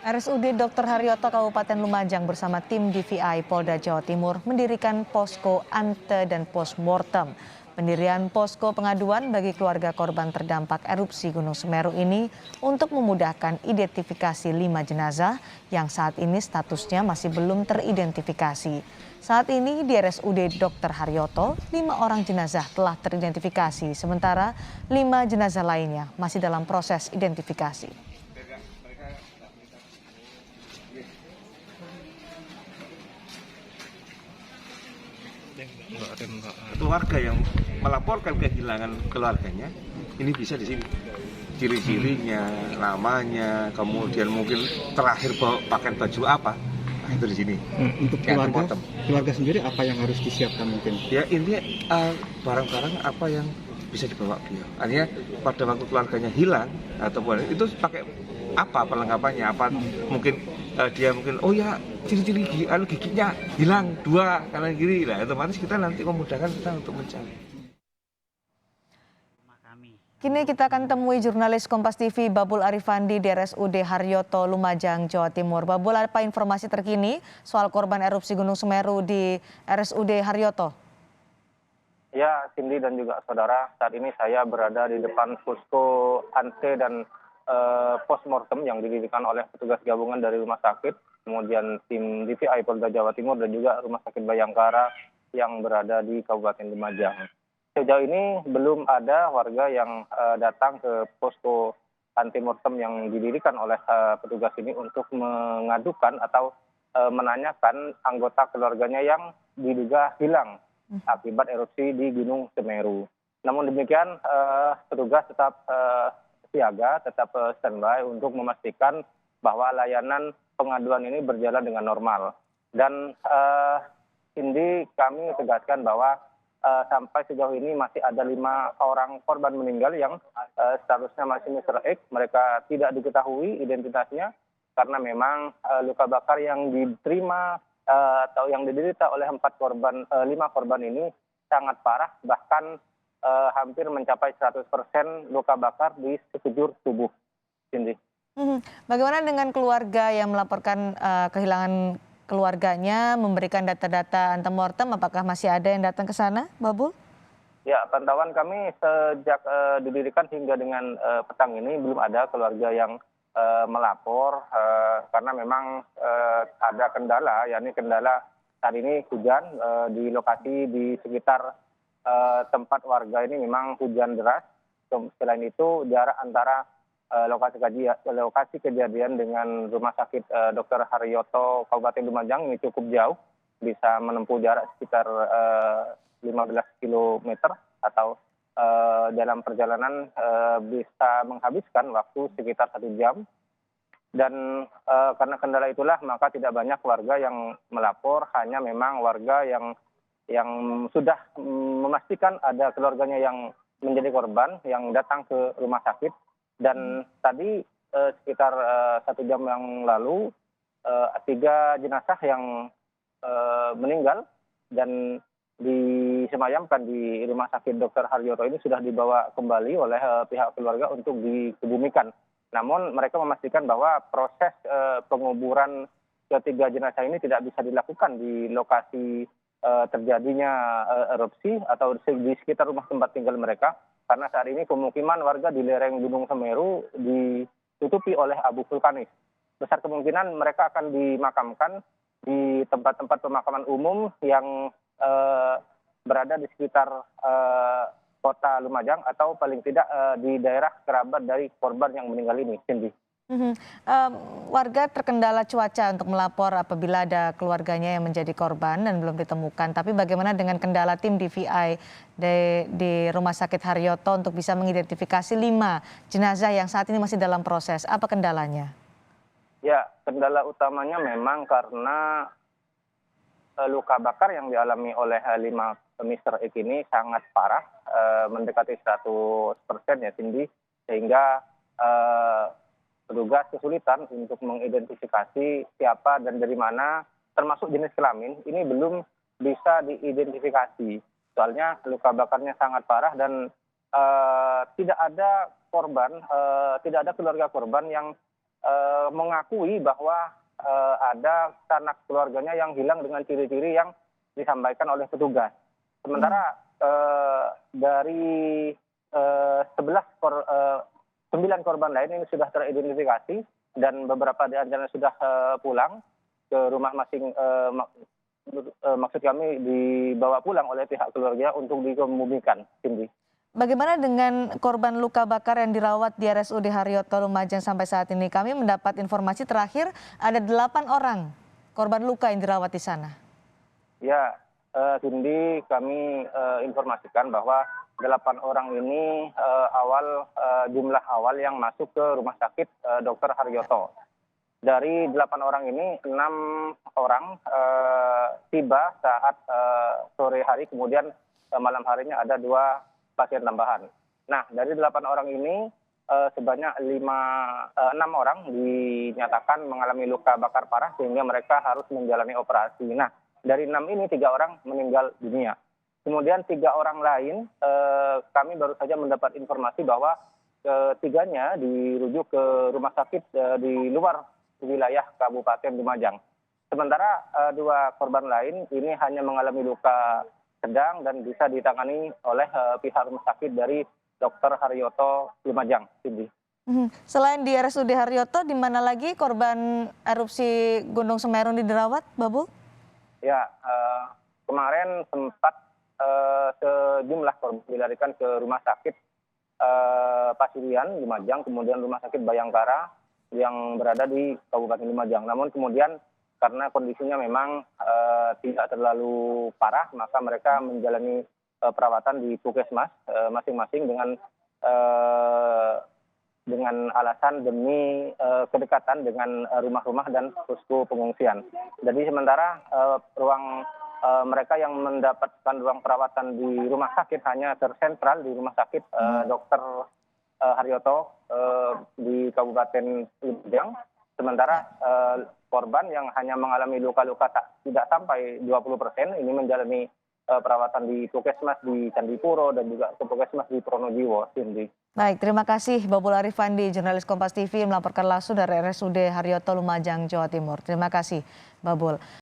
RSUD Dr. Haryoto Kabupaten Lumajang bersama tim DVI Polda Jawa Timur mendirikan posko ante dan postmortem. Pendirian posko pengaduan bagi keluarga korban terdampak erupsi Gunung Semeru ini untuk memudahkan identifikasi 5 jenazah yang saat ini statusnya masih belum teridentifikasi. Saat ini di RSUD Dr. Haryoto, 5 orang jenazah telah teridentifikasi, sementara 5 jenazah lainnya masih dalam proses identifikasi. Keluarga yang melaporkan kehilangan keluarganya ini bisa di sini, ciri-cirinya, namanya, kemudian mungkin terakhir pakai baju apa, nah itu di sini. Untuk keluarga sendiri apa yang harus disiapkan mungkin? Ya intinya barang-barang apa yang bisa dibawa beliau. Artinya pada waktu keluarganya hilang ataupun itu pakai apa perlengkapannya, apa mungkin dia mungkin oh ya ciri-ciri giginya hilang 2 kanan kiri, lah otomatis kita nanti memudahkan kita untuk mencari. Kini kita akan temui jurnalis Kompas TV Babul Arifandi di RSUD Haryoto Lumajang, Jawa Timur. Babul, apa informasi terkini soal korban erupsi Gunung Semeru di RSUD Haryoto? Ya, Cindy dan juga saudara, saat ini saya berada di depan posko ante dan postmortem yang didirikan oleh petugas gabungan dari rumah sakit, kemudian tim DVI Polda Jawa Timur dan juga Rumah Sakit Bayangkara yang berada di Kabupaten Lumajang. Sejauh ini belum ada warga yang datang ke posko antemortem yang didirikan oleh petugas ini untuk mengadukan atau menanyakan anggota keluarganya yang diduga hilang akibat erupsi di Gunung Semeru. Namun demikian, petugas tetap siaga, tetap standby untuk memastikan bahwa layanan pengaduan ini berjalan dengan normal. Dan ini kami tegaskan bahwa sampai sejauh ini masih ada 5 orang korban meninggal yang statusnya masih Mr. X. Mereka tidak diketahui identitasnya karena memang luka bakar yang diterima atau yang diderita oleh 5 korban ini sangat parah, bahkan hampir mencapai 100% luka bakar di sekujur tubuh. Cindy. Bagaimana dengan keluarga yang melaporkan kehilangan keluarganya, memberikan data-data antemortem, apakah masih ada yang datang ke sana, Babul? Ya, pantauan kami sejak didirikan hingga dengan petang ini belum ada keluarga yang melapor karena memang ada kendala, yakni kendala saat ini hujan di lokasi di sekitar tempat warga ini memang hujan deras. Selain itu jarak antara lokasi kejadian dengan Rumah Sakit Dr. Haryoto Kabupaten Lumajang ini cukup jauh, bisa menempuh jarak sekitar 15 km atau dalam perjalanan bisa menghabiskan waktu sekitar 1 jam. Dan karena kendala itulah maka tidak banyak warga yang melapor, hanya memang warga yang sudah memastikan ada keluarganya yang menjadi korban yang datang ke rumah sakit. Dan tadi sekitar 1 jam yang lalu 3 jenazah yang meninggal dan disemayamkan di Rumah Sakit Dr. Haryoto ini sudah dibawa kembali oleh pihak keluarga untuk dikebumikan. Namun mereka memastikan bahwa proses penguburan ketiga jenazah ini tidak bisa dilakukan di lokasi terjadinya erupsi atau di sekitar rumah tempat tinggal mereka, karena saat ini pemukiman warga di lereng Gunung Semeru ditutupi oleh abu vulkanis. Besar kemungkinan mereka akan dimakamkan di tempat-tempat pemakaman umum yang berada di sekitar kota Lumajang atau paling tidak di daerah kerabat dari korban yang meninggal ini, Cindy. Warga terkendala cuaca untuk melapor apabila ada keluarganya yang menjadi korban dan belum ditemukan. Tapi bagaimana dengan kendala tim DVI di Rumah Sakit Haryoto untuk bisa mengidentifikasi 5 jenazah yang saat ini masih dalam proses? Apa kendalanya? Ya, kendala utamanya memang karena luka bakar yang dialami oleh 5 Mr. X ini sangat parah, mendekati 100% ya Cindy, sehingga petugas kesulitan untuk mengidentifikasi siapa dan dari mana, termasuk jenis kelamin, ini belum bisa diidentifikasi. Soalnya luka bakarnya sangat parah dan tidak ada korban, tidak ada keluarga korban yang mengakui bahwa ada sanak keluarganya yang hilang dengan ciri-ciri yang disampaikan oleh petugas. Sementara dari 9 korban lain ini sudah teridentifikasi dan beberapa di antaranya sudah pulang ke rumah masing, maksud kami dibawa pulang oleh pihak keluarga untuk dikemumikan. Cindy. Bagaimana dengan korban luka bakar yang dirawat di RSUD Haryoto Lumajang sampai saat ini? Kami mendapat informasi terakhir ada 8 orang korban luka yang dirawat di sana. Ya, Cindy, kami informasikan bahwa 8 orang ini jumlah awal yang masuk ke rumah sakit Dr. Haryoto. Dari 8 orang ini 6 orang tiba saat sore hari, kemudian malam harinya ada 2 pasien tambahan. Nah, dari 8 orang ini sebanyak 6 orang dinyatakan mengalami luka bakar parah sehingga mereka harus menjalani operasi. Nah, dari 6 ini 3 orang meninggal dunia. Kemudian 3 orang lain kami baru saja mendapat informasi bahwa ketiganya dirujuk ke rumah sakit di luar wilayah Kabupaten Lumajang. Sementara 2 korban lain ini hanya mengalami luka sedang dan bisa ditangani oleh pihak rumah sakit dari Dr. Haryoto Lumajang. Selain di RSUD Haryoto, di mana lagi korban erupsi Gunung Semeru dirawat, Babul? Ya, kemarin sempat sejumlah korban dilarikan ke rumah sakit Pasirian Lumajang, kemudian rumah sakit Bayangkara yang berada di Kabupaten Lumajang. Namun kemudian karena kondisinya memang tidak terlalu parah, maka mereka menjalani perawatan di puskesmas masing-masing dengan alasan demi kedekatan dengan rumah-rumah dan posko pengungsian. Jadi sementara mereka yang mendapatkan ruang perawatan di rumah sakit hanya tersentral di rumah sakit Dr. Haryoto di Kabupaten Lumajang. Sementara korban yang hanya mengalami luka-luka tidak sampai 20% ini menjalani perawatan di puskesmas di Candipuro dan juga ke puskesmas di Pronojiwo. Cindy. Baik, terima kasih Babul Arifandi, jurnalis Kompas TV melaporkan langsung dari RSUD Haryoto Lumajang, Jawa Timur. Terima kasih, Babul.